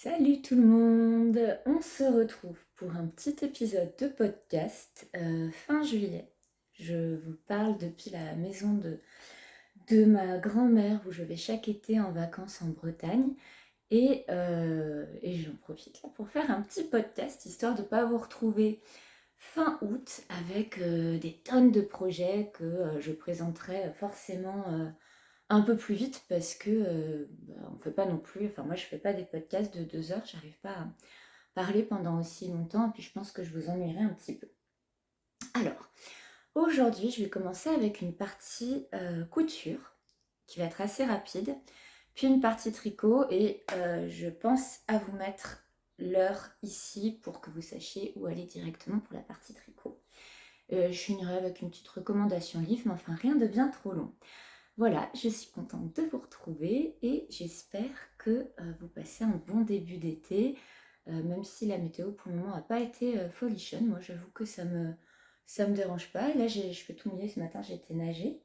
Salut tout le monde! On se retrouve pour un petit épisode de podcast fin juillet. Je vous parle depuis la maison de ma grand-mère où je vais chaque été en vacances en Bretagne et j'en profite là pour faire un petit podcast histoire de ne pas vous retrouver fin août avec des tonnes de projets que je présenterai forcément un peu plus vite parce que on fait pas non plus, enfin moi je fais pas des podcasts de 2 heures, j'arrive pas à parler pendant aussi longtemps et puis je pense que je vous ennuierai un petit peu. Alors, aujourd'hui je vais commencer avec une partie couture qui va être assez rapide, puis une partie tricot et je pense à vous mettre l'heure ici pour que vous sachiez où aller directement pour la partie tricot. Je finirai avec une petite recommandation livre, mais enfin rien de bien trop long. Voilà, je suis contente de vous retrouver et j'espère que vous passez un bon début d'été, même si la météo pour le moment n'a pas été folichonne. Moi, j'avoue que ça me dérange pas. Et là, je peux tout mouiller ce matin, j'ai été nager.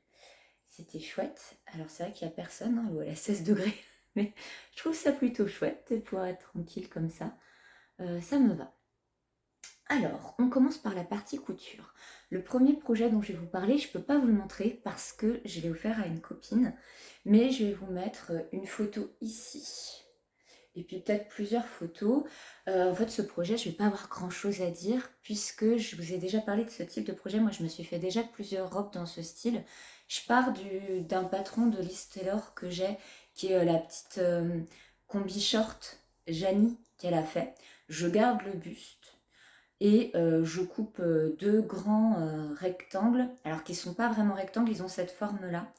C'était chouette. Alors, c'est vrai qu'il n'y a personne, hein, l'eau elle est à 16 degrés, mais je trouve ça plutôt chouette de pouvoir être tranquille comme ça. Ça me va. Alors, on commence par la partie couture. Le premier projet dont je vais vous parler, je ne peux pas vous le montrer parce que je l'ai offert à une copine, mais je vais vous mettre une photo ici et puis peut-être plusieurs photos. En fait, ce projet, je ne vais pas avoir grand-chose à dire puisque je vous ai déjà parlé de ce type de projet. Moi, je me suis fait déjà plusieurs robes dans ce style. Je pars d'un patron de Liz Taylor que j'ai, qui est la petite combi short Janie qu'elle a fait. Je garde le buste et je coupe deux grands rectangles, alors qu'ils ne sont pas vraiment rectangles, ils ont cette forme-là.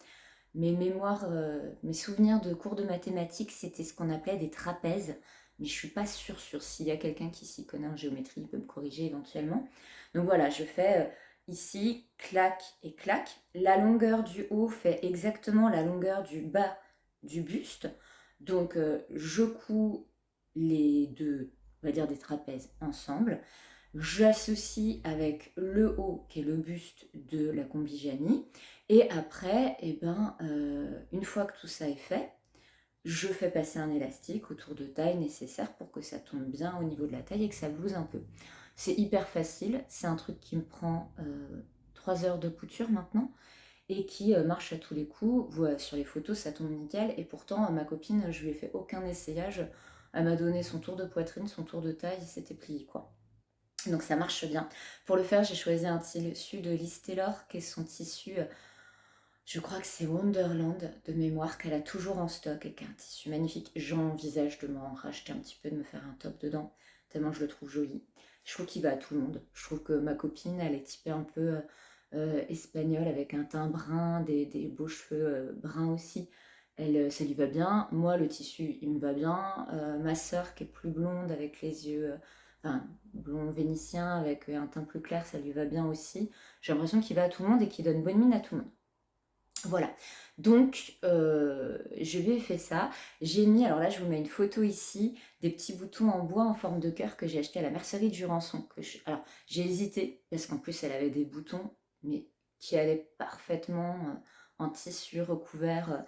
Mes souvenirs de cours de mathématiques, c'était ce qu'on appelait des trapèzes, mais je ne suis pas sûre. S'il y a quelqu'un qui s'y connaît en géométrie, il peut me corriger éventuellement. Donc voilà, je fais ici, clac et clac. La longueur du haut fait exactement la longueur du bas du buste. Donc je couds les deux, on va dire des trapèzes ensemble. J'associe avec le haut qui est le buste de la Combijani et après, une fois que tout ça est fait, je fais passer un élastique autour de taille nécessaire pour que ça tombe bien au niveau de la taille et que ça blouse un peu. C'est hyper facile, c'est un truc qui me prend 3 heures de couture maintenant et qui marche à tous les coups. Voilà, sur les photos, ça tombe nickel et pourtant, ma copine, je lui ai fait aucun essayage. Elle m'a donné son tour de poitrine, son tour de taille et c'était plié quoi. Donc ça marche bien. Pour le faire, j'ai choisi un tissu de Liz Taylor, qui est son tissu, je crois que c'est Wonderland de mémoire, qu'elle a toujours en stock et qui est un tissu magnifique. J'envisage de m'en racheter un petit peu, de me faire un top dedans, tellement je le trouve joli. Je trouve qu'il va à tout le monde. Je trouve que ma copine, elle est typée un peu espagnole, avec un teint brun, des beaux cheveux bruns aussi. Ça lui va bien. Moi, le tissu, il me va bien. Ma sœur, qui est plus blonde, avec les yeux... enfin, blond vénitien avec un teint plus clair, ça lui va bien aussi. J'ai l'impression qu'il va à tout le monde et qu'il donne bonne mine à tout le monde. Voilà, donc je lui ai fait ça. J'ai mis, alors là je vous mets une photo ici, des petits boutons en bois en forme de cœur que j'ai acheté à la mercerie de Jurançon. Alors j'ai hésité parce qu'en plus elle avait des boutons, mais qui allaient parfaitement en tissu recouvert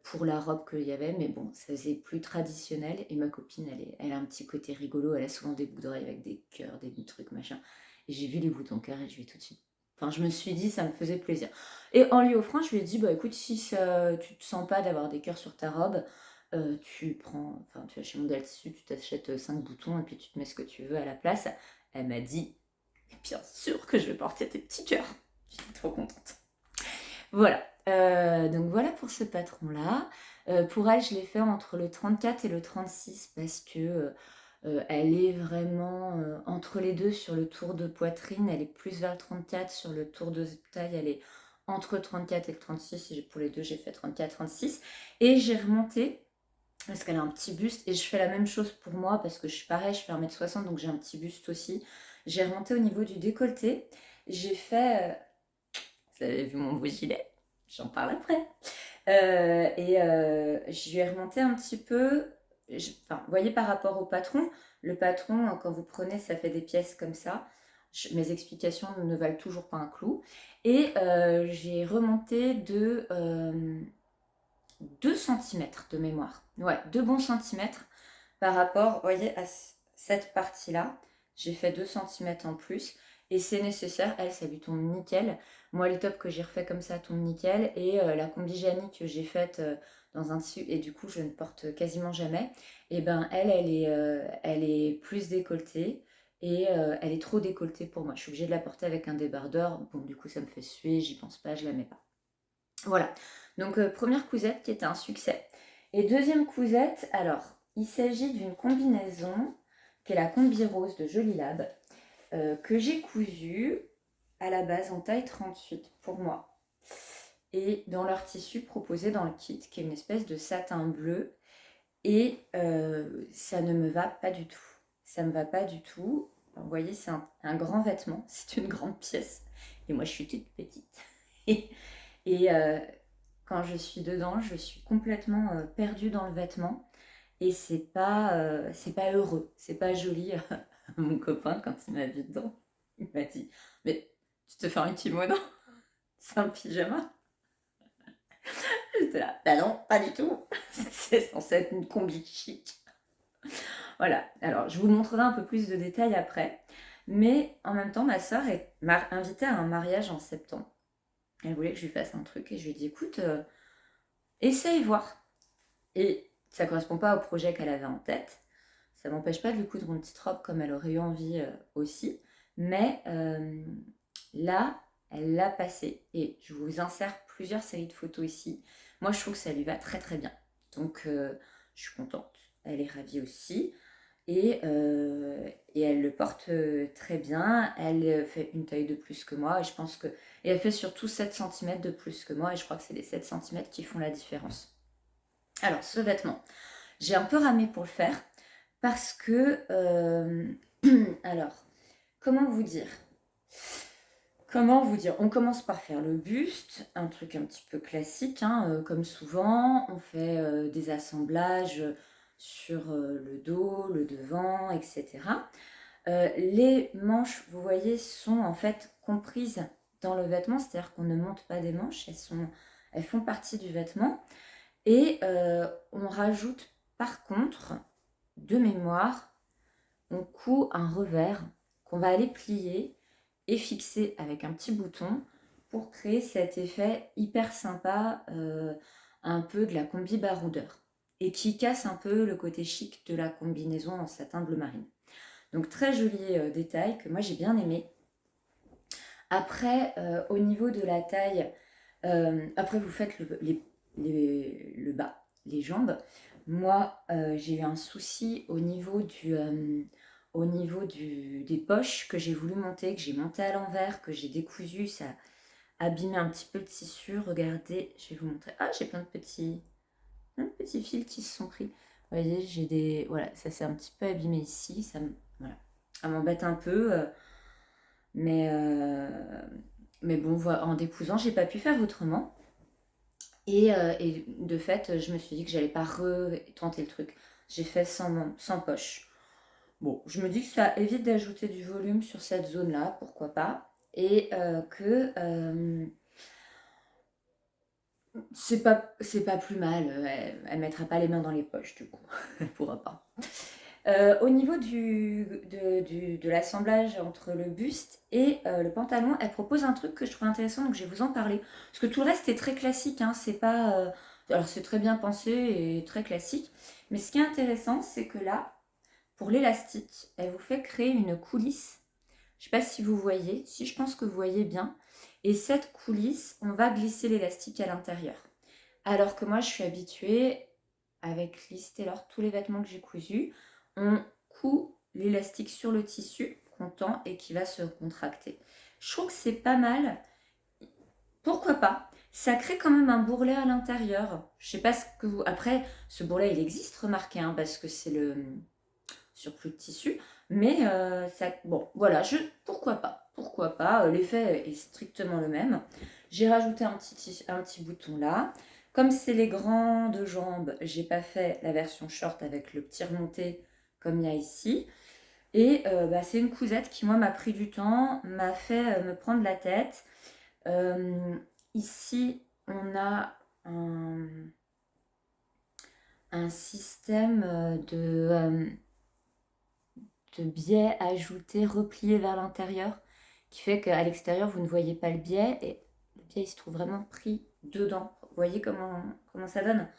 pour la robe qu'il y avait. Mais bon, ça faisait plus traditionnel et ma copine elle a un petit côté rigolo, elle a souvent des boucles d'oreilles avec des cœurs, des trucs machin. Et j'ai vu les boutons cœur et je lui ai tout de suite. Enfin, je me suis dit, ça me faisait plaisir. Et en lui offrant, je lui ai dit, bah écoute, si tu te sens pas d'avoir des cœurs sur ta robe, tu vas chez Mondial Tissu, tu t'achètes 5 boutons et puis tu te mets ce que tu veux à la place. Elle m'a dit, bien sûr que je vais porter tes petits cœurs. J'étais trop contente. Voilà. Donc voilà pour ce patron-là. Pour elle, je l'ai fait entre le 34 et le 36 parce que elle est vraiment entre les deux sur le tour de poitrine. Elle est plus vers le 34. Sur le tour de taille, elle est entre 34 et le 36. Et pour les deux, j'ai fait 34-36. Et j'ai remonté parce qu'elle a un petit buste. Et je fais la même chose pour moi parce que je suis pareil, je fais 1m60, donc j'ai un petit buste aussi. J'ai remonté au niveau du décolleté. J'ai fait... vous avez vu mon beau gilet? J'en parle après. Je lui ai remonté un petit peu. Enfin, vous voyez, par rapport au patron, le patron, quand vous prenez, ça fait des pièces comme ça. Mes explications ne valent toujours pas un clou. Et j'ai remonté de 2 cm de mémoire. Ouais, 2 bons centimètres par rapport, vous voyez, à cette partie-là. J'ai fait 2 centimètres en plus et c'est nécessaire. Elle, ça lui tombe nickel. Moi, les tops que j'ai refait comme ça tombent nickel. Et la combi Janie que j'ai faite dans un tissu et du coup, je ne porte quasiment jamais. Et ben, elle est plus décolletée. Et elle est trop décolletée pour moi. Je suis obligée de la porter avec un débardeur. Bon, du coup, ça me fait suer, j'y pense pas, je la mets pas. Voilà. Donc, première cousette qui était un succès. Et deuxième cousette, alors, il s'agit d'une combinaison qui est la combi rose de Jolie Lab, que j'ai cousue à la base en taille 38 pour moi. Et dans leur tissu proposé dans le kit, qui est une espèce de satin bleu. Et ça ne me va pas du tout. Ça ne me va pas du tout. Vous voyez, c'est un grand vêtement, c'est une grande pièce. Et moi, je suis toute petite. Et quand je suis dedans, je suis complètement perdue dans le vêtement. Et c'est pas heureux, c'est pas joli. Mon copain, quand il m'a vu dedans, il m'a dit: «Mais tu te fais un kimono? C'est un pyjama?» J'étais là: «Bah non, pas du tout, c'est censé être une combi chic». Voilà, alors je vous montrerai un peu plus de détails après. Mais en même temps, ma sœur m'a invitée à un mariage en septembre. Elle voulait que je lui fasse un truc et je lui ai dit: «Écoute, essaye voir». Et ça ne correspond pas au projet qu'elle avait en tête. Ça ne m'empêche pas de lui coudre une petite robe comme elle aurait eu envie aussi. Mais là, elle l'a passé. Et je vous insère plusieurs séries de photos ici. Moi, je trouve que ça lui va très très bien. Donc, je suis contente. Elle est ravie aussi. Et elle le porte très bien. Elle fait une taille de plus que moi. Et je pense que. Et elle fait surtout 7 cm de plus que moi. Et je crois que c'est les 7 cm qui font la différence. Alors, ce vêtement, j'ai un peu ramé pour le faire. Parce que. Alors, comment vous dire? On commence par faire le buste, un truc un petit peu classique, hein, comme souvent. On fait des assemblages sur le dos, le devant, etc. Les manches, vous voyez, sont en fait comprises dans le vêtement, c'est-à-dire qu'on ne monte pas des manches, elles font partie du vêtement. Et on rajoute par contre, de mémoire, on coud un revers qu'on va aller plier et fixer avec un petit bouton pour créer cet effet hyper sympa, un peu de la combi baroudeur, et qui casse un peu le côté chic de la combinaison en satin bleu marine. Donc très joli détail que moi j'ai bien aimé. Après, au niveau de la taille, après vous faites le bas, les jambes. Moi, j'ai eu un souci au niveau des poches que j'ai voulu monter, que j'ai monté à l'envers, que j'ai décousu, ça a abîmé un petit peu le tissu. Regardez, je vais vous montrer. Ah, j'ai plein de petits fils qui se sont pris. Vous voyez, j'ai des... Voilà, ça s'est un petit peu abîmé ici. Voilà, ça m'embête un peu. Mais, euh, mais bon, voilà, en décousant, j'ai pas pu faire autrement. Et de fait, je me suis dit que j'allais pas retenter le truc. J'ai fait sans poche. Bon, je me dis que ça évite d'ajouter du volume sur cette zone-là, pourquoi pas. Et que c'est pas plus mal. Elle mettra pas les mains dans les poches, du coup. Elle pourra pas. Au niveau de l'assemblage entre le buste et le pantalon, elle propose un truc que je trouve intéressant, donc je vais vous en parler. Parce que tout le reste est très classique, hein, c'est pas... alors c'est très bien pensé et très classique, mais ce qui est intéressant, c'est que là, pour l'élastique, elle vous fait créer une coulisse. Je ne sais pas si vous voyez, si je pense que vous voyez bien. Et cette coulisse, on va glisser l'élastique à l'intérieur. Alors que moi, je suis habituée, avec Liz Taylor, tous les vêtements que j'ai cousus, on coud l'élastique sur le tissu comptant et qui va se contracter. Je trouve que c'est pas mal. Pourquoi pas? Ça crée quand même un bourrelet à l'intérieur. Je sais pas ce que vous... Après, ce bourrelet, il existe, remarquez, hein, parce que c'est le surplus de tissu. Mais ça... Bon, voilà, pourquoi pas? Pourquoi pas? L'effet est strictement le même. J'ai rajouté un petit bouton là. Comme c'est les grandes jambes, j'ai pas fait la version short avec le petit remonté comme il y a ici. Et c'est une cousette qui, moi, m'a pris du temps, m'a fait me prendre la tête. Ici, on a un système de biais ajouté, replié vers l'intérieur, qui fait qu'à l'extérieur, vous ne voyez pas le biais, et le biais, il se trouve vraiment pris dedans. Vous voyez comment ça donne?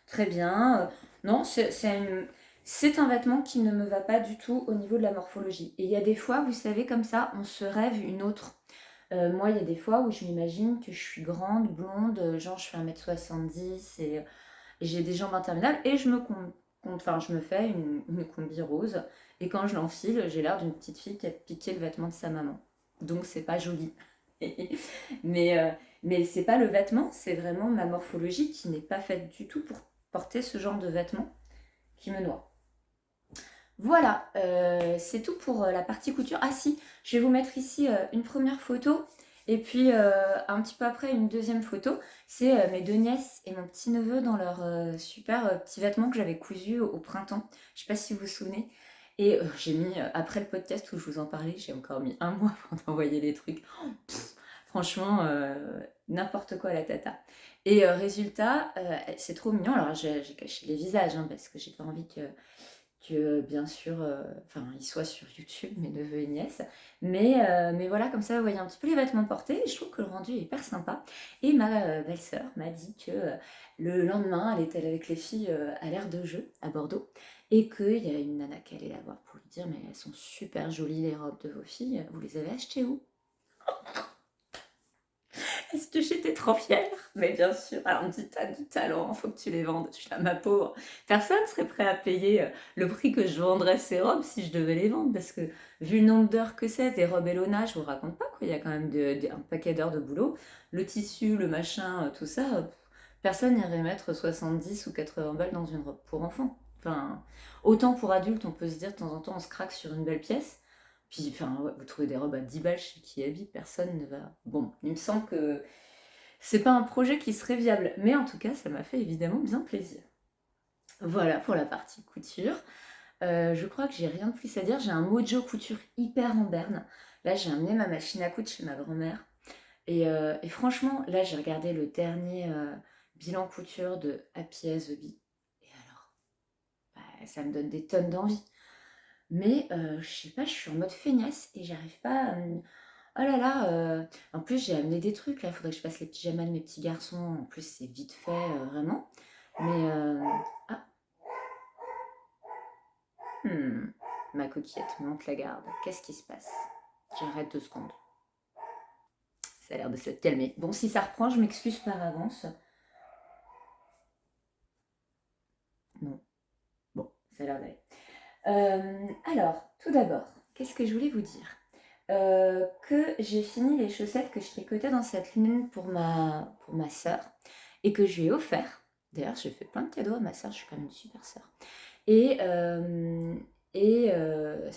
Très bien. Non, c'est un vêtement qui ne me va pas du tout au niveau de la morphologie. Et il y a des fois, vous savez, comme ça, on se rêve une autre. Moi, il y a des fois où je m'imagine que je suis grande, blonde, genre je fais 1,70 m et j'ai des jambes interminables et je me fais une combi rose. Et quand je l'enfile, j'ai l'air d'une petite fille qui a piqué le vêtement de sa maman. Donc c'est pas joli. mais mais c'est pas le vêtement, c'est vraiment ma morphologie qui n'est pas faite du tout pour porter ce genre de vêtement qui me noie. Voilà, c'est tout pour la partie couture. Ah si, je vais vous mettre ici une première photo et puis un petit peu après une deuxième photo. C'est mes deux nièces et mon petit neveu dans leur super petits vêtements que j'avais cousus au printemps. Je sais pas si vous vous souvenez. Et j'ai mis, après le podcast où je vous en parlais, j'ai encore mis un mois pour envoyer les trucs. Oh, franchement, n'importe quoi la tata. Et résultat, c'est trop mignon. Alors j'ai caché les visages hein, parce que j'ai pas envie que bien sûr, ils soient sur YouTube, mes neveux et nièces. Mais voilà, comme ça, vous voyez un petit peu les vêtements portés. Et je trouve que le rendu est hyper sympa. Et ma belle-sœur m'a dit que le lendemain, elle était avec les filles à l'aire de jeu à Bordeaux. Et qu'il y a une nana qui allait la voir pour lui dire, mais elles sont super jolies les robes de vos filles. Vous les avez achetées où? Est-ce que j'étais trop fière? Mais bien sûr, alors on me dit, t'as du talent, faut que tu les vendes. Je suis là, ma pauvre. Personne serait prêt à payer le prix que je vendrais ces robes si je devais les vendre. Parce que vu le nombre d'heures que c'est, des robes Elona, je vous raconte pas quoi. Il y a quand même un paquet d'heures de boulot. Le tissu, le machin, tout ça, personne n'irait mettre 70 ou 80 balles dans une robe pour enfant. Enfin, autant pour adultes, on peut se dire de temps en temps, on se craque sur une belle pièce. Puis, ouais, vous trouvez des robes à 10 balles chez Kiabi, personne ne va. Bon, il me semble que c'est pas un projet qui serait viable, mais en tout cas, ça m'a fait évidemment bien plaisir. Voilà pour la partie couture. Je crois que j'ai rien de plus à dire. J'ai un mojo couture hyper en berne. Là, j'ai amené ma machine à coudre chez ma grand-mère. Et franchement, là, j'ai regardé le dernier bilan couture de Happy as the Bee. Et alors, ça me donne des tonnes d'envie. Mais je sais pas, je suis en mode feignasse et j'arrive pas à oh là là, en plus j'ai amené des trucs là, il faudrait que je fasse les pyjamas de mes petits garçons. En plus c'est vite fait, vraiment. Mais ah, hmm, ma coquillette monte la garde. Qu'est-ce qui se passe? J'arrête 2 secondes. Ça a l'air de se calmer. Bon, si ça reprend, je m'excuse par avance. Non. Bon, ça a l'air d'aller. Alors, tout d'abord, qu'est-ce que je voulais vous dire? Que j'ai fini les chaussettes que je tricotais dans cette ligne pour ma sœur et que je lui ai offert. D'ailleurs, j'ai fait plein de cadeaux à ma sœur, je suis quand même une super sœur. Et, ça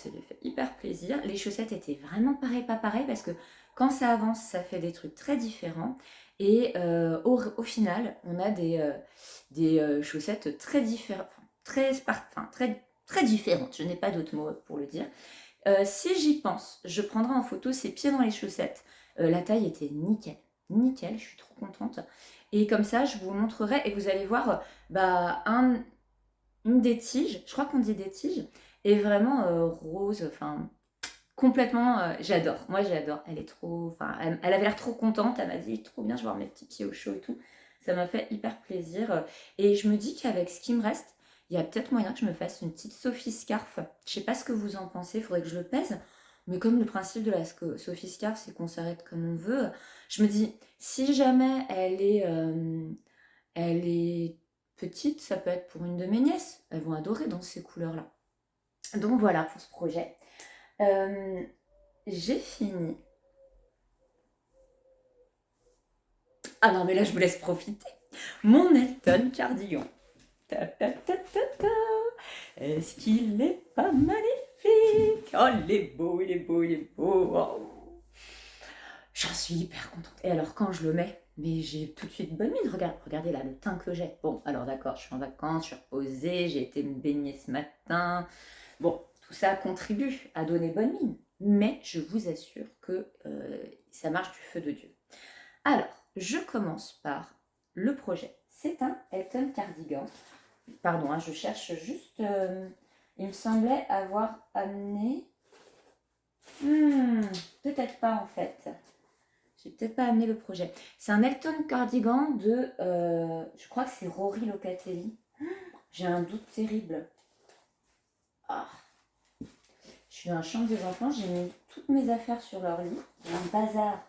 lui a fait hyper plaisir. Les chaussettes étaient vraiment pareilles, pas pareilles, parce que quand ça avance, ça fait des trucs très différents. Et au final, on a des chaussettes très différentes, très, très différentes. Je n'ai pas d'autre mot pour le dire. Si j'y pense, je prendrai en photo ses pieds dans les chaussettes. La taille était nickel, nickel, je suis trop contente. Et comme ça, je vous montrerai et vous allez voir une des tiges, je crois qu'on dit des tiges, est vraiment rose, enfin complètement, j'adore. Moi j'adore, elle est trop, elle avait l'air trop contente, elle m'a dit trop bien, je vais voir mes petits pieds au chaud et tout. Ça m'a fait hyper plaisir. Et je me dis qu'avec ce qui me reste, il y a peut-être moyen que je me fasse une petite Sophie Scarf. Je sais pas ce que vous en pensez, il faudrait que je le pèse. Mais comme le principe de la Sophie Scarf, c'est qu'on s'arrête comme on veut, je me dis, si jamais elle est petite, ça peut être pour une de mes nièces. Elles vont adorer dans ces couleurs-là. Donc voilà pour ce projet. J'ai fini. Ah non, mais là, je vous laisse profiter. Mon Elton cardigan. Ta, ta, ta, ta, ta. Est-ce qu'il est pas magnifique? Oh, il est beau, il est beau, il est beau. Oh. J'en suis hyper contente. Et alors, quand je le mets, mais j'ai tout de suite bonne mine. Regardez là, le teint que j'ai. Bon, alors d'accord, je suis en vacances, je suis reposée, j'ai été me baigner ce matin. Bon, tout ça contribue à donner bonne mine. Mais je vous assure que ça marche du feu de Dieu. Alors, je commence par le projet. C'est un Elton cardigan. Pardon, hein, je cherche juste... il me semblait avoir amené... peut-être pas en fait. J'ai peut-être pas amené le projet. C'est un Elton Cardigan de... je crois que c'est Rory Locatelli. J'ai un doute terrible. Ah, je suis dans la chambre des enfants, j'ai mis toutes mes affaires sur leur lit. J'ai un bazar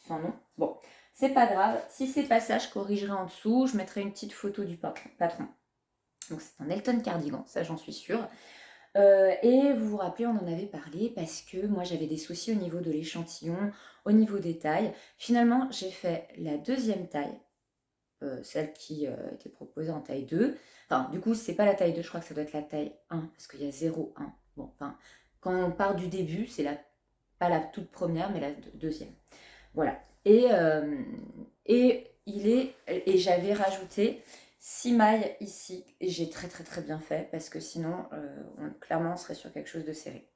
sans nom. Bon, c'est pas grave. Si c'est pas ça, je corrigerai en dessous. Je mettrai une petite photo du patron. Donc c'est un Elton Cardigan, ça j'en suis sûre. Et vous vous rappelez, on en avait parlé parce que moi j'avais des soucis au niveau de l'échantillon, au niveau des tailles. Finalement, j'ai fait la deuxième taille, celle qui était proposée en taille 2. Enfin, du coup, c'est pas la taille 2, je crois que ça doit être la taille 1 parce qu'il y a 0, 1. Bon, enfin, quand on part du début, c'est pas la toute première, mais la deuxième. Voilà. Et j'avais rajouté 6 mailles ici, et j'ai très très très bien fait, parce que sinon, clairement, on serait sur quelque chose de serré.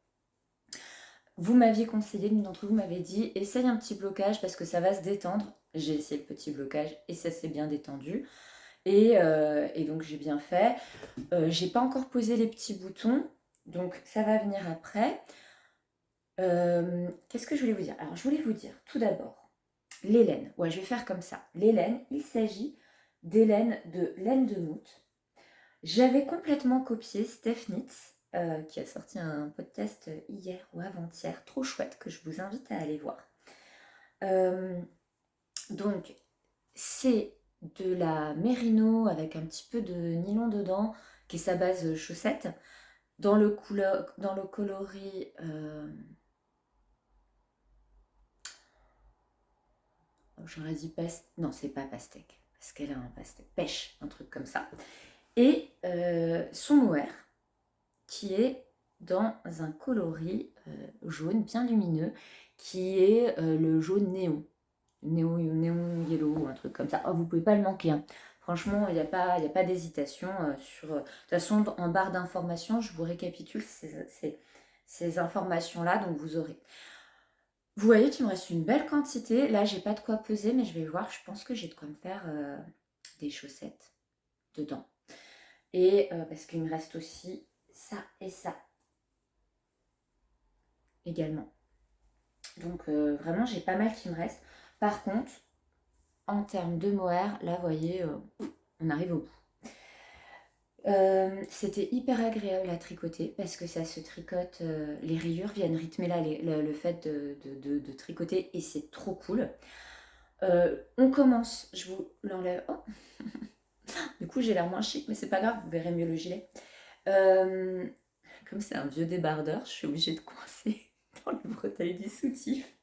Vous m'aviez conseillé, l'une d'entre vous m'avait dit, essaye un petit blocage, parce que ça va se détendre. J'ai essayé le petit blocage, et ça s'est bien détendu. Et donc, j'ai bien fait. J'ai pas encore posé les petits boutons, donc ça va venir après. Qu'est-ce que je voulais vous dire? Alors, je voulais vous dire, tout d'abord, les laines. Ouais, je vais faire comme ça. Les laines, il s'agit des laines de laine de moute. J'avais complètement copié Steph Knits, qui a sorti un podcast hier ou avant-hier, trop chouette, que je vous invite à aller voir. Donc, c'est de la mérino avec un petit peu de nylon dedans, qui est sa base chaussette. Dans le coloris... j'aurais dit non, c'est pas pastèque, parce qu'elle a un pastèque, pêche, un truc comme ça. Et son mohair, qui est dans un coloris jaune bien lumineux, qui est le jaune néon. Néon yellow, un truc comme ça. Oh, vous pouvez pas le manquer, hein. Franchement, il n'y a pas d'hésitation. De toute façon, en barre d'informations, je vous récapitule ces informations-là, donc vous aurez. Vous voyez qu'il me reste une belle quantité. Là, j'ai pas de quoi peser, mais je vais voir. Je pense que j'ai de quoi me faire des chaussettes dedans. Et parce qu'il me reste aussi ça et ça également. Donc vraiment, j'ai pas mal qui me reste. Par contre, en termes de mohair, là, vous voyez, on arrive au bout. C'était hyper agréable à tricoter parce que ça se tricote, les rayures viennent rythmer là le fait de tricoter et c'est trop cool. On commence, je vous l'enlève. Oh. Du coup, j'ai l'air moins chic, mais c'est pas grave, vous verrez mieux le gilet. Comme c'est un vieux débardeur, je suis obligée de coincer dans le bretelle du soutif.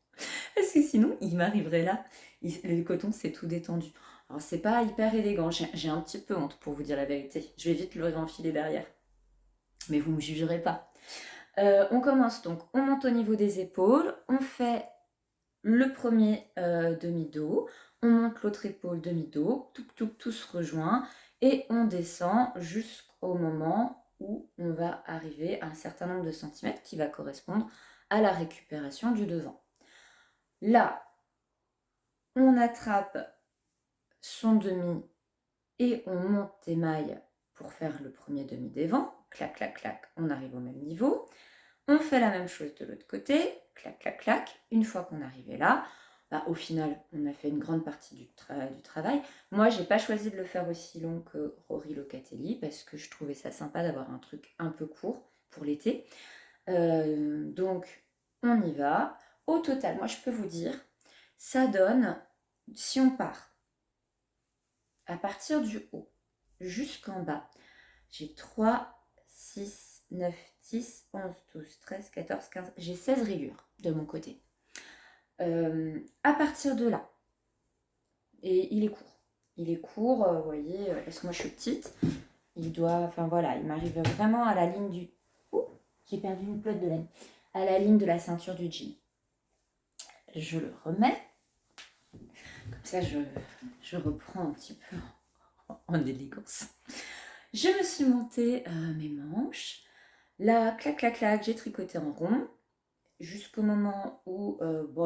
Parce que sinon, il m'arriverait là. Le coton, c'est tout détendu. Alors, c'est pas hyper élégant. J'ai un petit peu honte pour vous dire la vérité. Je vais vite le réenfiler derrière. Mais vous ne me jugerez pas. On commence donc, on monte au niveau des épaules. On fait le premier demi-dos. On monte l'autre épaule demi-dos. Tout se rejoint. Et on descend jusqu'au moment où on va arriver à un certain nombre de centimètres qui va correspondre à la récupération du devant. Là, on attrape son demi et on monte des mailles pour faire le premier demi devant. Clac, clac, clac, on arrive au même niveau. On fait la même chose de l'autre côté. Clac, clac, clac. Une fois qu'on est arrivé là, au final, on a fait une grande partie du travail. Moi, j'ai pas choisi de le faire aussi long que Rory Locatelli parce que je trouvais ça sympa d'avoir un truc un peu court pour l'été. Donc, on y va. Au total, moi, je peux vous dire, ça donne, si on part à partir du haut jusqu'en bas, j'ai 3, 6, 9, 10, 11, 12, 13, 14, 15, j'ai 16 rayures de mon côté. À partir de là, et il est court. Il est court, vous voyez, parce que moi je suis petite. Il m'arrive vraiment à la ligne du... Oh, j'ai perdu une pelote de laine. À la ligne de la ceinture du jean. Je le remets. Comme ça, je reprends un petit peu en élégance. Je me suis montée mes manches. Là, clac, clac, clac, j'ai tricoté en rond. Jusqu'au moment où,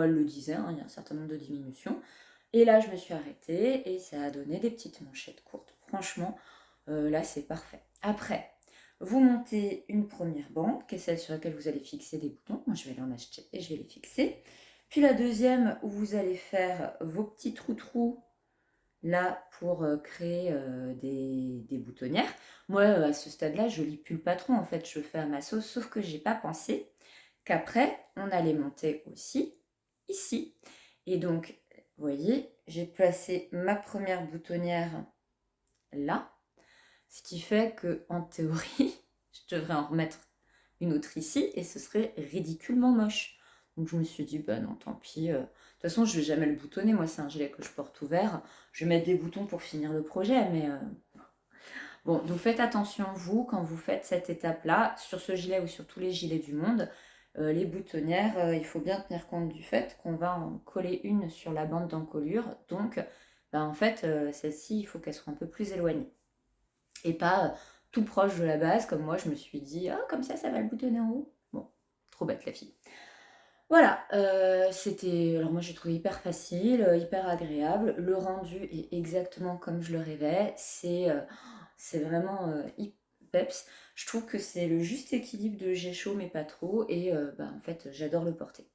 elle le disait, hein, il y a un certain nombre de diminutions. Et là, je me suis arrêtée et ça a donné des petites manchettes courtes. Franchement, Là, c'est parfait. Après, vous montez une première bande, qui est celle sur laquelle vous allez fixer des boutons. Moi, je vais aller en acheter et je vais les fixer. Puis la deuxième, où vous allez faire vos petits trous-trous là pour créer des boutonnières. Moi, à ce stade-là, je lis plus le patron, en fait, je fais à ma sauce, sauf que j'ai pas pensé qu'après, on allait monter aussi ici. Et donc, vous voyez, j'ai placé ma première boutonnière là, ce qui fait que en théorie, je devrais en remettre une autre ici et ce serait ridiculement moche. Donc je me suis dit, bah non, tant pis. De toute façon, je vais jamais le boutonner. Moi, c'est un gilet que je porte ouvert. Je vais mettre des boutons pour finir le projet, mais bon, donc faites attention, vous, quand vous faites cette étape-là, sur ce gilet ou sur tous les gilets du monde, les boutonnières, il faut bien tenir compte du fait qu'on va en coller une sur la bande d'encolure. Donc, bah, en fait, celle-ci, il faut qu'elle soit un peu plus éloignée. Et pas tout proche de la base, comme moi, je me suis dit, ah, comme ça va le boutonner en haut. Bon, trop bête la fille. Voilà, c'était. Alors moi j'ai trouvé hyper facile, hyper agréable. Le rendu est exactement comme je le rêvais. C'est vraiment peps. Je trouve que c'est le juste équilibre de j'ai chaud mais pas trop. Et bah, en fait j'adore le porter.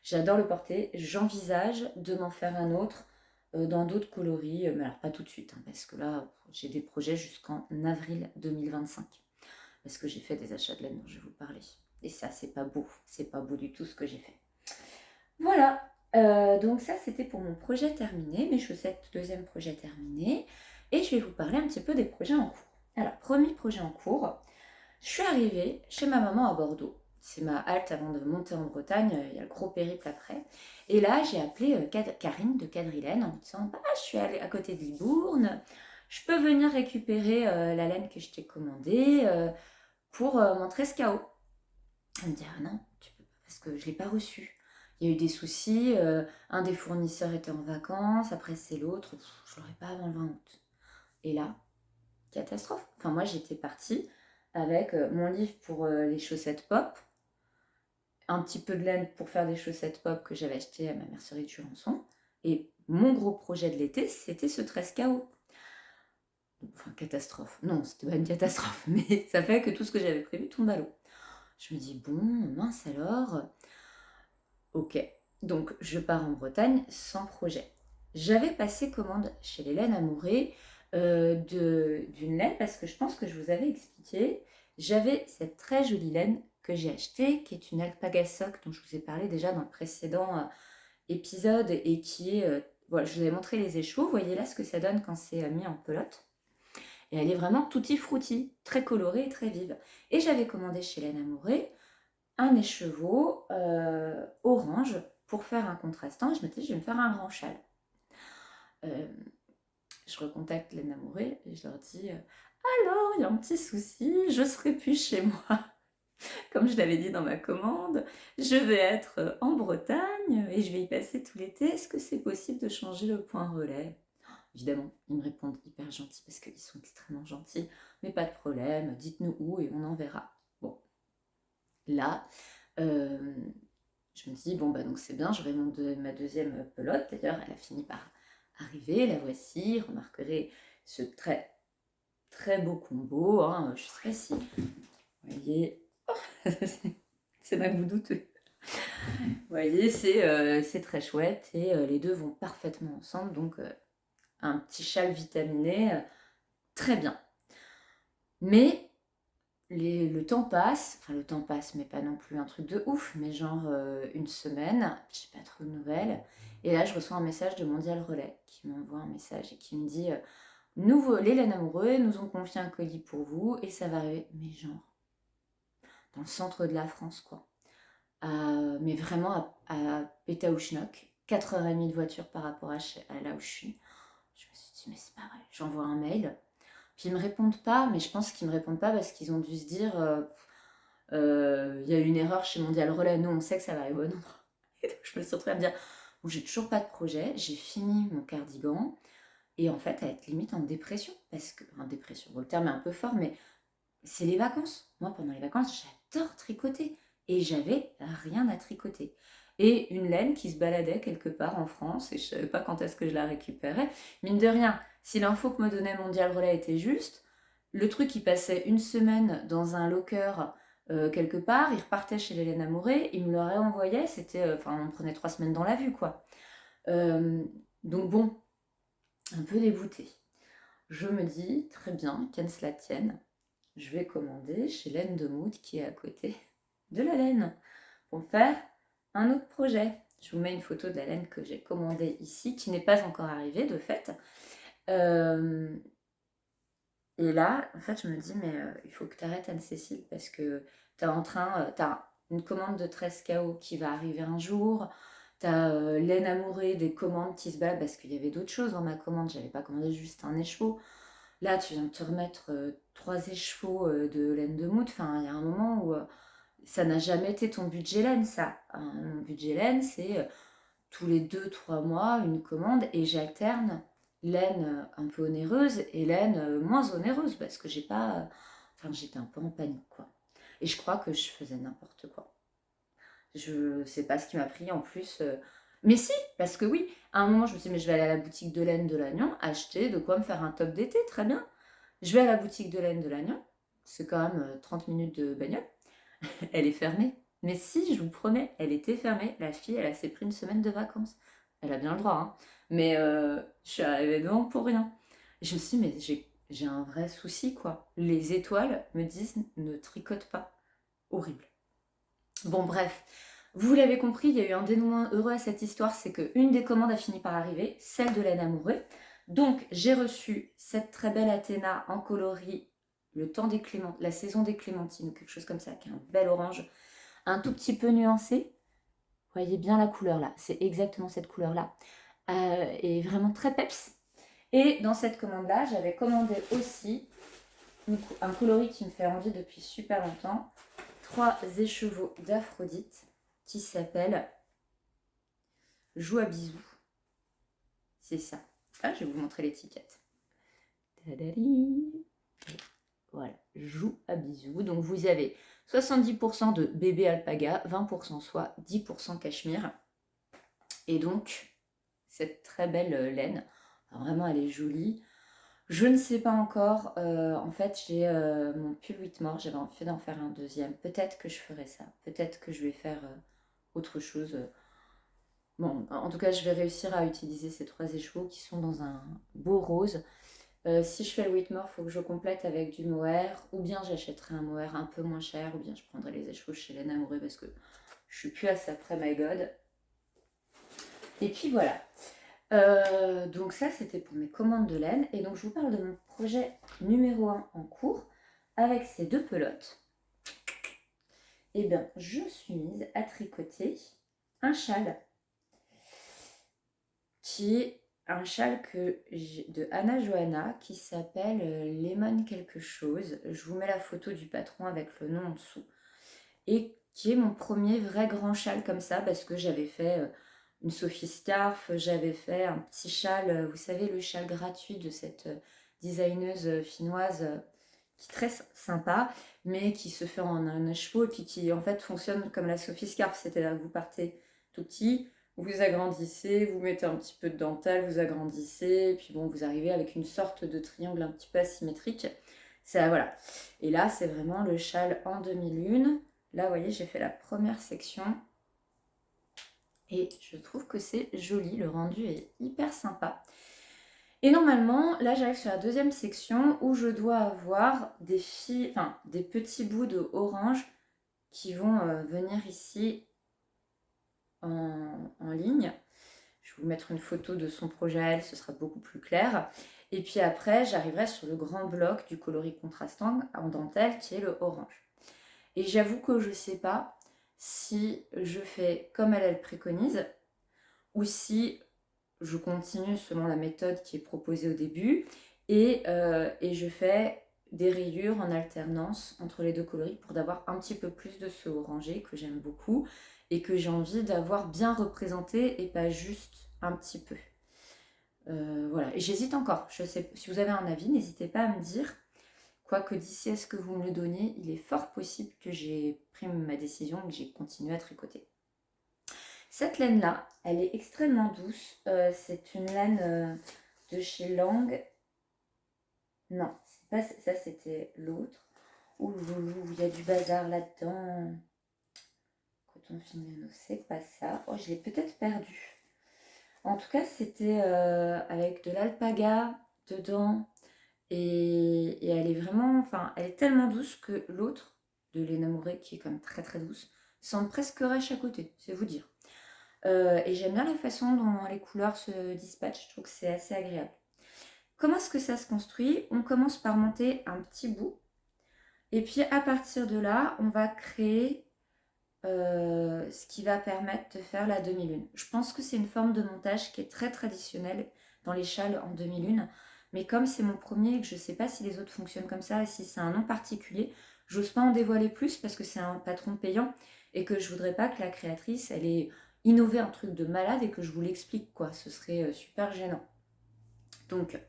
J'adore le porter. J'envisage de m'en faire un autre dans d'autres coloris. Mais alors pas tout de suite, hein, parce que là j'ai des projets jusqu'en avril 2025. Parce que j'ai fait des achats de laine dont je vais vous parler. Et ça c'est pas beau. C'est pas beau du tout ce que j'ai fait. Voilà, donc ça c'était pour mon projet terminé, mes chaussettes deuxième projet terminé, et je vais vous parler un petit peu des projets en cours. Alors, premier projet en cours, je suis arrivée chez ma maman à Bordeaux. C'est ma halte avant de monter en Bretagne, il y a le gros périple après. Et là, j'ai appelé Karine de Quadrilène en me disant « Ah, je suis allée à côté de Libourne, je peux venir récupérer la laine que je t'ai commandée pour mon 13KO. » Elle me dit « Ah non, tu peux pas parce que je ne l'ai pas reçu. » Il y a eu des soucis, un des fournisseurs était en vacances, après c'est l'autre, je l'aurai pas avant le 20 août. Et là, catastrophe. Enfin moi j'étais partie avec mon livre pour les chaussettes pop, un petit peu de laine pour faire des chaussettes pop que j'avais acheté à ma mercerie de Jurançon, et mon gros projet de l'été c'était ce 13KO. Enfin catastrophe, non c'était pas une catastrophe, mais ça fait que tout ce que j'avais prévu tombe à l'eau. Je me dis bon mince alors... Ok, donc je pars en Bretagne sans projet. J'avais passé commande chez les laines Amouré d'une laine parce que je pense que je vous avais expliqué. J'avais cette très jolie laine que j'ai achetée, qui est une alpaga sock dont je vous ai parlé déjà dans le précédent épisode et qui est... voilà, je vous avais montré les échos. Vous voyez là ce que ça donne quand c'est mis en pelote. Et elle est vraiment tutti frutti, très colorée et très vive. Et j'avais commandé chez laine Amouré un écheveau orange pour faire un contrastant. Je me dis, je vais me faire un grand châle. Je recontacte les Amoureux et je leur dis alors, il y a un petit souci, je serai plus chez moi. Comme je l'avais dit dans ma commande, je vais être en Bretagne et je vais y passer tout l'été. Est-ce que c'est possible de changer le point relais? Évidemment, ils me répondent hyper gentils parce qu'ils sont extrêmement gentils, mais pas de problème, dites-nous où et on enverra. Bon, là, je me dis, bon, bah donc c'est bien, j'aurai ma deuxième pelote. D'ailleurs, elle a fini par arriver, la voici. Remarquerez ce très, très beau combo. Hein. Je ne sais pas si vous voyez, oh, c'est d'un goût douteux. Vous voyez, c'est très chouette et les deux vont parfaitement ensemble. Donc, un petit châle vitaminé, très bien. Mais le temps passe, mais pas non plus un truc de ouf, mais genre une semaine, j'ai pas trop de nouvelles. Et là, je reçois un message de Mondial Relais qui m'envoie un message et qui me dit les laines amoureux nous ont confié un colis pour vous et ça va arriver, mais genre, dans le centre de la France, quoi. Mais vraiment à Pétaouchnok, 4h30 de voiture par rapport à là où je suis. Je me suis dit, mais c'est pas vrai, j'envoie un mail. Puis ils me répondent pas, mais je pense qu'ils me répondent pas parce qu'ils ont dû se dire y a eu une erreur chez Mondial Relais, nous on sait que ça va aller au bon endroit. Et donc je me suis retrouvée à me dire bon, j'ai toujours pas de projet, j'ai fini mon cardigan et en fait à être limite en dépression parce que en dépression, bon, le terme est un peu fort, mais c'est les vacances. Moi pendant les vacances j'adore tricoter et j'avais rien à tricoter. Et une laine qui se baladait quelque part en France et je savais pas quand est-ce que je la récupérais. Mine de rien, si l'info que me donnait Mondial Relais était juste, le truc, il passait une semaine dans un locker quelque part, il repartait chez les laines amourées, il me le réenvoyait, c'était, enfin, on prenait 3 semaines dans la vue, quoi. Donc bon, un peu dégoûtée. Je me dis, très bien, qu'elle se la tienne, je vais commander chez Laine de Mood, qui est à côté de la laine, pour faire un autre projet. Je vous mets une photo de la laine que j'ai commandée ici, qui n'est pas encore arrivée, de fait. Et là, en fait, je me dis, mais il faut que tu arrêtes, Anne-Cécile, parce que tu as une commande de 13 KO qui va arriver un jour, tu as Laine Amourée, des commandes qui se battent, parce qu'il y avait d'autres choses dans ma commande, j'avais pas commandé juste un écheveau. Là, tu viens de te remettre 3 écheveaux de laine de moute, enfin, il y a un moment où ça n'a jamais été ton budget laine, ça. Mon budget laine, c'est tous les 2-3 mois une commande et j'alterne laine un peu onéreuse et laine moins onéreuse parce que j'ai pas. Enfin, j'étais un peu en panique, quoi. Et je crois que je faisais n'importe quoi. Je sais pas ce qui m'a pris en plus. Mais si, parce que oui, à un moment, je me suis dit, mais je vais aller à la boutique de laine de Lannion acheter de quoi me faire un top d'été, très bien. Je vais à la boutique de laine de Lannion, c'est quand même 30 minutes de bagnole. Elle est fermée. Mais si, je vous promets, elle était fermée. La fille, elle s'est pris une semaine de vacances. Elle a bien le droit, hein. Mais je suis arrivée devant pour rien. Et je me suis dit, mais j'ai un vrai souci, quoi. Les étoiles me disent, ne tricote pas. Horrible. Bon, bref. Vous l'avez compris, il y a eu un dénouement heureux à cette histoire, c'est qu'une des commandes a fini par arriver, celle de Laine Amoureux. Donc, j'ai reçu cette très belle Athéna en coloris, le temps des clémentines, la saison des clémentines, ou quelque chose comme ça, qui est un bel orange, un tout petit peu nuancé. Vous voyez bien la couleur là, c'est exactement cette couleur-là. Et vraiment très peps. Et dans cette commande-là, j'avais commandé aussi un coloris qui me fait envie depuis super longtemps. 3 écheveaux d'Aphrodite qui s'appellent Joue à bisous. C'est ça. Ah, je vais vous montrer l'étiquette. Voilà, Joue à bisous. Donc vous avez 70% de bébé alpaga, 20% soie, 10% cachemire. Et donc, cette très belle laine, alors vraiment elle est jolie. Je ne sais pas encore, en fait j'ai mon pull Whitmore, j'avais envie d'en faire un deuxième. Peut-être que je ferai ça, peut-être que je vais faire autre chose. Bon, en tout cas je vais réussir à utiliser ces 3 écheveaux qui sont dans un beau rose. Si je fais le Whitmore, il faut que je complète avec du mohair, ou bien j'achèterai un mohair un peu moins cher, ou bien je prendrai les écheveaux chez Laine Amoureux parce que je suis plus à ça près, my god. Et puis voilà. Donc ça, c'était pour mes commandes de laine. Et donc, je vous parle de mon projet numéro 1 en cours avec ces 2 pelotes. Et bien, je suis mise à tricoter un châle qui est un châle de Anna Johanna qui s'appelle Lemon quelque chose. Je vous mets la photo du patron avec le nom en dessous. Et qui est mon premier vrai grand châle comme ça parce que j'avais fait une Sophie Scarf, j'avais fait un petit châle, vous savez, le châle gratuit de cette designeuse finnoise qui est très sympa, mais qui se fait en un écheveau et puis qui en fait fonctionne comme la Sophie Scarf, c'est-à-dire que vous partez tout petit, vous agrandissez, vous mettez un petit peu de dentelle, vous agrandissez, et puis bon, vous arrivez avec une sorte de triangle un petit peu asymétrique. Ça, voilà. Et là, c'est vraiment le châle en demi-lune. Là, vous voyez, j'ai fait la première section. Et je trouve que c'est joli, le rendu est hyper sympa. Et normalement, là j'arrive sur la deuxième section où je dois avoir des petits bouts de orange qui vont venir ici en ligne. Je vais vous mettre une photo de son projet à elle, ce sera beaucoup plus clair. Et puis après, j'arriverai sur le grand bloc du coloris contrastant en dentelle qui est le orange. Et j'avoue que je ne sais pas si je fais comme elle préconise ou si je continue selon la méthode qui est proposée au début et je fais des rayures en alternance entre les 2 coloris pour avoir un petit peu plus de ce orangé que j'aime beaucoup et que j'ai envie d'avoir bien représenté et pas juste un petit peu. Voilà, et j'hésite encore. Je sais, si vous avez un avis, n'hésitez pas à me dire. Quoique d'ici à ce que vous me le donniez, il est fort possible que j'ai pris ma décision et que j'ai continué à tricoter. Cette laine-là, elle est extrêmement douce. C'est une laine de chez Lang. Non, pas, ça c'était l'autre. Ouh, il y a du bazar là-dedans. Coton Fingano, c'est pas ça. Oh, je l'ai peut-être perdu. En tout cas, c'était avec de l'alpaga dedans. Et elle est vraiment, enfin, elle est tellement douce que l'autre, de l'énamouré, qui est quand même très très douce, semble presque rêche à côté, c'est vous dire. Et j'aime bien la façon dont les couleurs se dispatchent, je trouve que c'est assez agréable. Comment est-ce que ça se construit? On commence par monter un petit bout. Et puis à partir de là, on va créer ce qui va permettre de faire la demi-lune. Je pense que c'est une forme de montage qui est très traditionnelle dans les châles en demi-lune. Mais comme c'est mon premier et que je ne sais pas si les autres fonctionnent comme ça et si c'est un nom particulier, j'ose pas en dévoiler plus parce que c'est un patron payant et que je voudrais pas que la créatrice, elle ait innové un truc de malade et que je vous l'explique, quoi. Ce serait super gênant. Donc,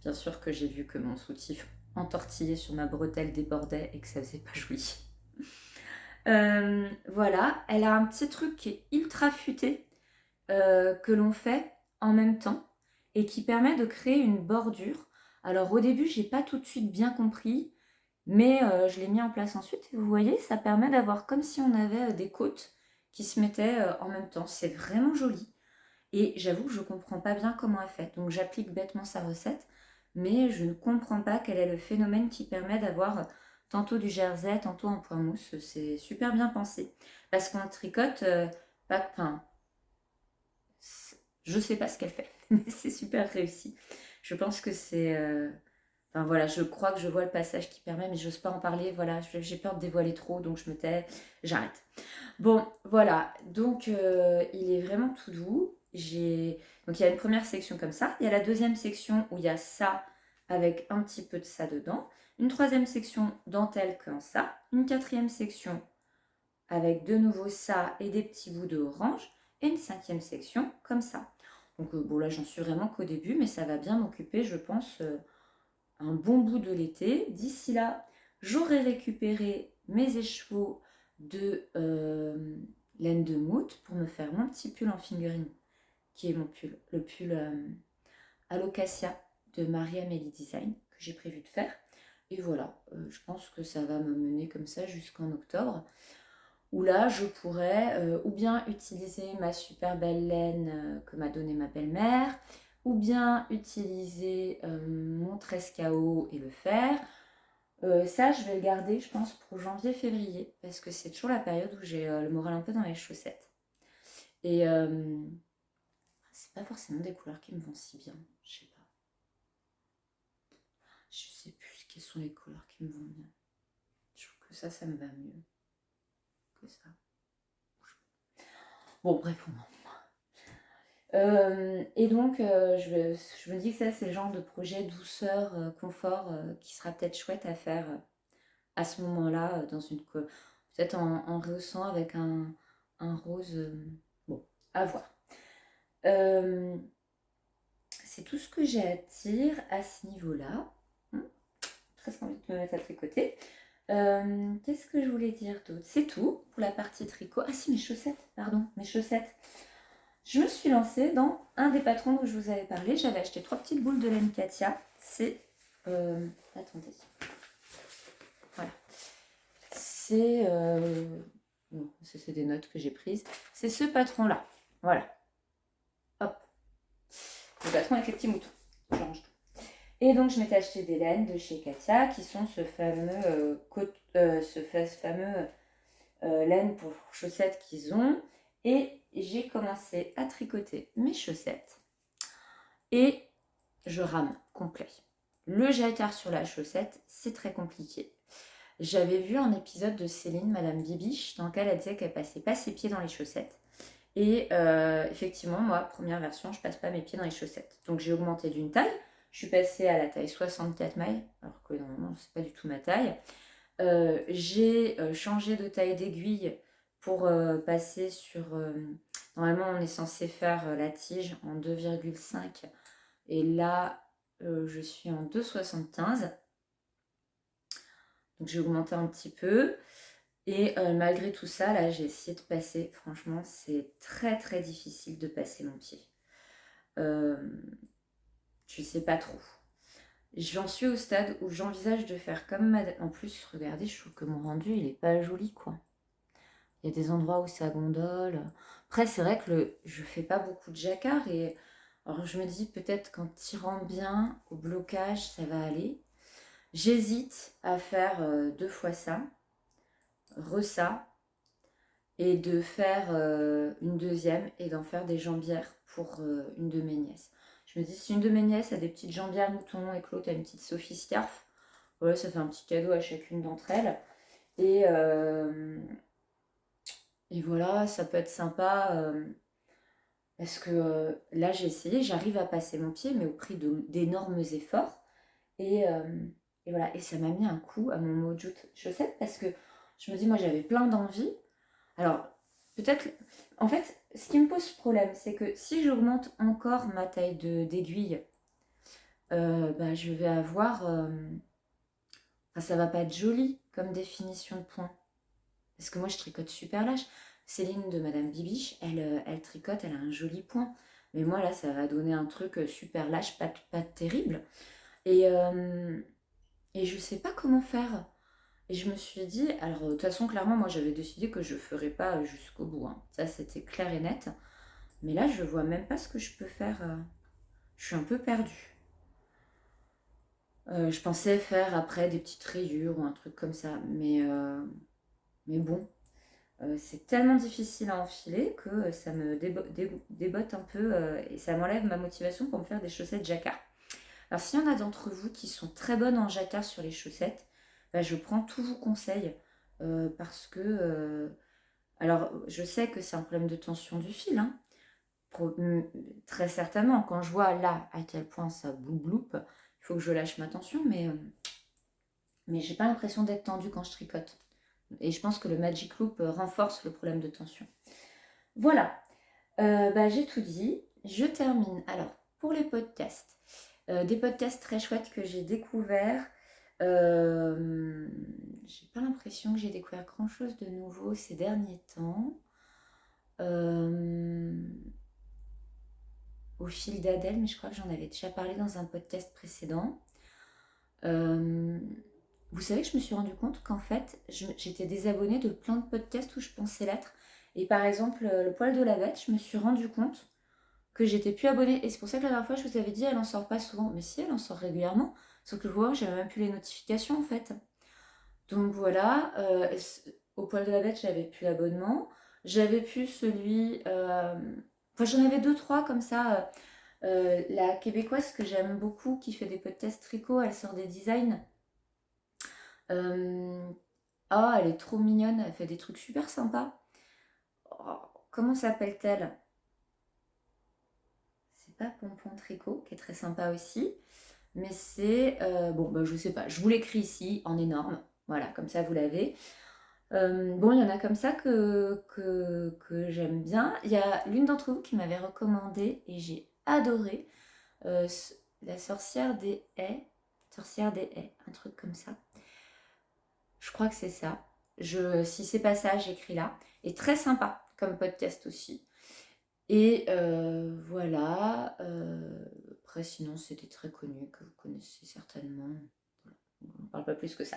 bien sûr que j'ai vu que mon soutif entortillé sur ma bretelle débordait et que ça faisait pas joli. Voilà, elle a un petit truc qui est ultra futé que l'on fait en même temps et qui permet de créer une bordure. Alors au début, j'ai pas tout de suite bien compris, mais je l'ai mis en place ensuite. Et vous voyez, ça permet d'avoir comme si on avait des côtes qui se mettaient en même temps. C'est vraiment joli. Et j'avoue que je ne comprends pas bien comment elle fait. Donc j'applique bêtement sa recette, mais je ne comprends pas quel est le phénomène qui permet d'avoir tantôt du jersey, tantôt en point mousse. C'est super bien pensé. Parce qu'on tricote, pas, enfin, je ne sais pas ce qu'elle fait, mais c'est super réussi. Je pense que c'est... Enfin voilà, je crois que je vois le passage qui permet, mais j'ose pas en parler. Voilà, j'ai peur de dévoiler trop, donc je me tais, j'arrête. Bon, voilà, donc il est vraiment tout doux. Donc il y a une première section comme ça, il y a la deuxième section où il y a ça avec un petit peu de ça dedans, une troisième section dentelle comme ça, une quatrième section avec de nouveau ça et des petits bouts de orange, et une cinquième section comme ça. Donc bon là j'en suis vraiment qu'au début, mais ça va bien m'occuper, je pense, un bon bout de l'été. D'ici là, j'aurai récupéré mes écheveaux de laine de moute pour me faire mon petit pull en fingering, qui est mon pull, le pull Alocasia de Marie-Amélie Design, que j'ai prévu de faire. Et voilà, je pense que ça va me mener comme ça jusqu'en octobre, où là, je pourrais ou bien utiliser ma super belle laine que m'a donnée ma belle-mère, ou bien utiliser mon Trescao et le faire. Ça, je vais le garder, je pense, pour janvier-février, parce que c'est toujours la période où j'ai le moral un peu dans les chaussettes. Et c'est pas forcément des couleurs qui me vont si bien, je sais pas. Je sais plus quelles sont les couleurs qui me vont bien. Je trouve que ça me va mieux que ça. Bon, bref, on en et donc, je me dis que ça, c'est le genre de projet douceur, confort, qui sera peut-être chouette à faire à ce moment-là, dans une peut-être en rehaussant avec un rose. Bon, à voir. C'est tout ce que j'ai à dire à ce niveau-là. Presque envie de me mettre à tricoter. Qu'est-ce que je voulais dire d'autre? C'est tout pour la partie tricot. Ah si, mes chaussettes, pardon, mes chaussettes. Je me suis lancée dans un des patrons dont je vous avais parlé. J'avais acheté 3 petites boules de laine Katia. C'est... attendez. Voilà. C'est... non, c'est des notes que j'ai prises. C'est ce patron-là. Voilà. Hop. Le patron avec les petits moutons. Je range tout. Et donc, je m'étais acheté des laines de chez Katia qui sont ce fameux, laine pour chaussettes qu'ils ont. Et j'ai commencé à tricoter mes chaussettes. Et je rame complet. Le jacquard sur la chaussette, c'est très compliqué. J'avais vu un épisode de Céline, Madame Bibiche, dans lequel elle disait qu'elle passait pas ses pieds dans les chaussettes. Et effectivement, moi, première version, je passe pas mes pieds dans les chaussettes. Donc j'ai augmenté d'une taille. Je suis passée à la taille 64 mailles, alors que normalement, c'est pas du tout ma taille. J'ai changé de taille d'aiguille pour passer sur... normalement, on est censé faire la tige en 2,5. Et là, je suis en 2,75. Donc j'ai augmenté un petit peu. Et malgré tout ça, là, j'ai essayé de passer. Franchement, c'est très très difficile de passer mon pied. Je sais pas trop. J'en suis au stade où j'envisage de faire comme madame. En plus, regardez, je trouve que mon rendu, il est pas joli, quoi. Il y a des endroits où ça gondole. Après, c'est vrai que je fais pas beaucoup de jacquard et alors je me dis peut-être qu'en tirant bien au blocage, ça va aller. J'hésite à faire 2 fois ça, ça, et de faire une deuxième et d'en faire des jambières pour une de mes nièces. Je me dis, si une de mes nièces a des petites jambières moutons et que l'autre a une petite Sophie Scarf, voilà, ça fait un petit cadeau à chacune d'entre elles. Et, euh, et voilà, ça peut être sympa. Parce que là, j'ai essayé, j'arrive à passer mon pied, mais au prix d'énormes efforts. Et, euh, et voilà, et ça m'a mis un coup à mon mojo chaussette parce que je me dis, moi, j'avais plein d'envie. Alors, peut-être, en fait, ce qui me pose problème, c'est que si j'augmente encore ma taille d'aiguille, bah, je vais avoir. Enfin, ça va pas être joli comme définition de point. Parce que moi, je tricote super lâche. Céline de Madame Bibiche, elle tricote, elle a un joli point. Mais moi, là, ça va donner un truc super lâche, pas terrible. Et, euh, et je sais pas comment faire. Et je me suis dit, alors de toute façon, clairement, moi, j'avais décidé que je ferais pas jusqu'au bout, hein. Ça, c'était clair et net. Mais là, je vois même pas ce que je peux faire. Je suis un peu perdue. Je pensais faire après des petites rayures ou un truc comme ça. Mais bon, c'est tellement difficile à enfiler que ça me débotte un peu et ça m'enlève ma motivation pour me faire des chaussettes jacquard. Alors s'il y en a d'entre vous qui sont très bonnes en jacquard sur les chaussettes, bah, je prends tous vos conseils parce que... alors je sais que c'est un problème de tension du fil, hein, très certainement. Quand je vois là à quel point ça bloup, il faut que je lâche ma tension, mais j'ai pas l'impression d'être tendue quand je tricote. Et je pense que le Magic Loop renforce le problème de tension. Voilà, bah, j'ai tout dit. Je termine. Alors, pour les podcasts, des podcasts très chouettes que j'ai découverts. J'ai pas l'impression que j'ai découvert grand chose de nouveau ces derniers temps. Euh, au fil d'Adèle, mais je crois que j'en avais déjà parlé dans un podcast précédent. Euh, vous savez que je me suis rendu compte qu'en fait, j'étais désabonnée de plein de podcasts où je pensais l'être. Et par exemple, Le Poil de la Bête, je me suis rendu compte que j'étais plus abonnée. Et c'est pour ça que la dernière fois, je vous avais dit, elle en sort pas souvent. Mais si, elle en sort régulièrement. Sauf que vous voyez, j'avais même plus les notifications en fait. Donc voilà, Au Poil de la Bête, j'avais plus l'abonnement. J'avais plus celui. Enfin, j'en avais deux, trois comme ça. La québécoise que j'aime beaucoup, qui fait des podcasts tricot, elle sort des designs. Euh, Ah, elle est trop mignonne, elle fait des trucs super sympas. Oh, comment s'appelle-t-elle? C'est pas Pompon Tricot, qui est très sympa aussi. Mais c'est... bon, bah, je sais pas, je vous l'écris ici en énorme. Voilà, comme ça vous l'avez. Bon, il y en a comme ça que j'aime bien. Il y a l'une d'entre vous qui m'avait recommandé et j'ai adoré euh, La sorcière des haies. Sorcière des haies, un truc comme ça. Je crois que c'est ça. Si c'est pas ça, j'écris là. Et très sympa comme podcast aussi. Et voilà. Après, sinon, c'était très connu, que vous connaissez certainement. Voilà. On ne parle pas plus que ça.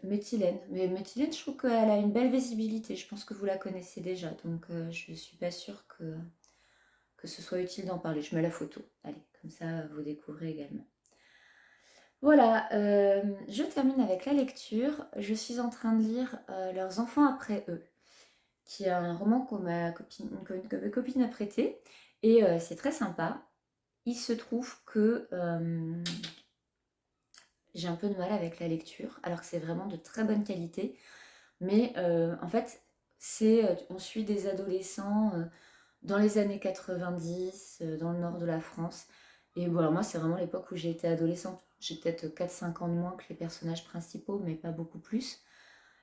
Méthylène. Mais Méthylène, je trouve qu'elle a une belle visibilité. Je pense que vous la connaissez déjà. Donc, je ne suis pas sûre que ce soit utile d'en parler. Je mets la photo. Allez, comme ça, vous découvrez également. Voilà, je termine avec la lecture. Je suis en train de lire Leurs enfants après eux, qui est un roman que ma copine m'a prêté. Et c'est très sympa. Il se trouve que j'ai un peu de mal avec la lecture, alors que c'est vraiment de très bonne qualité. Mais en fait, on suit des adolescents dans les années 90, dans le nord de la France. Et voilà, moi, c'est vraiment l'époque où j'ai été adolescente. J'ai peut-être 4-5 ans de moins que les personnages principaux, mais pas beaucoup plus.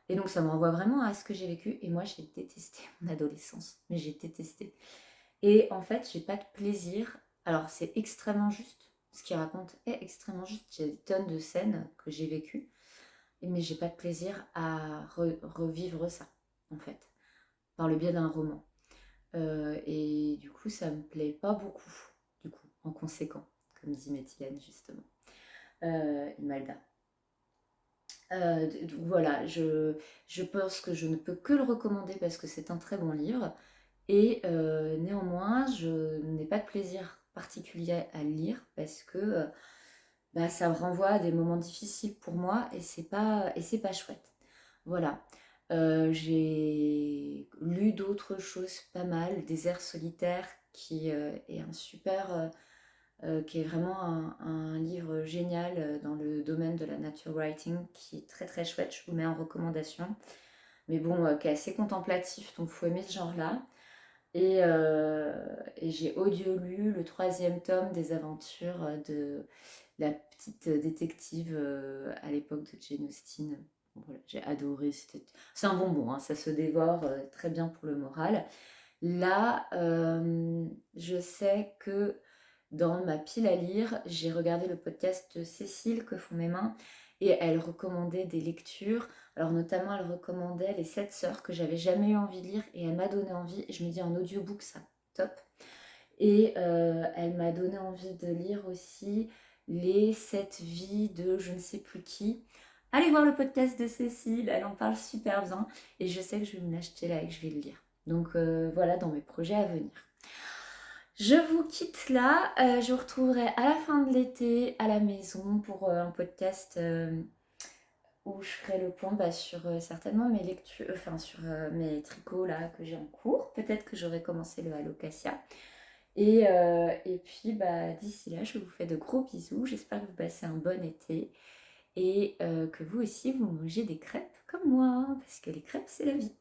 Et donc, ça me renvoie vraiment à ce que j'ai vécu. Et moi, j'ai détesté mon adolescence. Mais j'ai détesté. Et en fait, j'ai pas de plaisir. Alors, c'est extrêmement juste. Ce qu'il raconte est extrêmement juste. J'ai des tonnes de scènes que j'ai vécues. Mais j'ai pas de plaisir à revivre ça, en fait, par le biais d'un roman. Et du coup, ça me plaît pas beaucoup, du coup, en conséquent. comme dit Méthylène justement, Imelda. Donc voilà, je pense que je ne peux que le recommander parce que c'est un très bon livre. Et néanmoins, je n'ai pas de plaisir particulier à le lire parce que bah, ça me renvoie à des moments difficiles pour moi et c'est pas chouette. Voilà. J'ai lu d'autres choses pas mal, Des airs solitaires, qui est un super, qui est vraiment un livre génial dans le domaine de la nature writing, qui est très très chouette, je vous le mets en recommandation. Mais bon, qui est assez contemplatif, donc il faut aimer ce genre-là. Et j'ai audio-lu le troisième tome des aventures de la petite détective à l'époque de Jane Austen. Bon, voilà, j'ai adoré, c'est un bonbon, hein, ça se dévore très bien pour le moral. Là, je sais que dans ma pile à lire, j'ai regardé le podcast de Cécile que font mes mains et elle recommandait des lectures. Alors notamment, elle recommandait Les Sept Sœurs que j'avais jamais eu envie de lire et elle m'a donné envie. Et je me dis en audiobook, ça, top. Et elle m'a donné envie de lire aussi Les Sept Vies de je ne sais plus qui. Allez voir le podcast de Cécile, elle en parle super bien et je sais que je vais me l'acheter là et que je vais le lire. Donc voilà dans mes projets à venir. Je vous quitte là, je vous retrouverai à la fin de l'été à la maison pour un podcast où je ferai le point sur certainement mes lectures, enfin sur mes tricots là que j'ai en cours. Peut-être que j'aurai commencé le Alocasia. Et puis bah, d'ici là, je vous fais de gros bisous. J'espère que vous passez un bon été et que vous aussi vous mangez des crêpes comme moi, parce que les crêpes c'est la vie.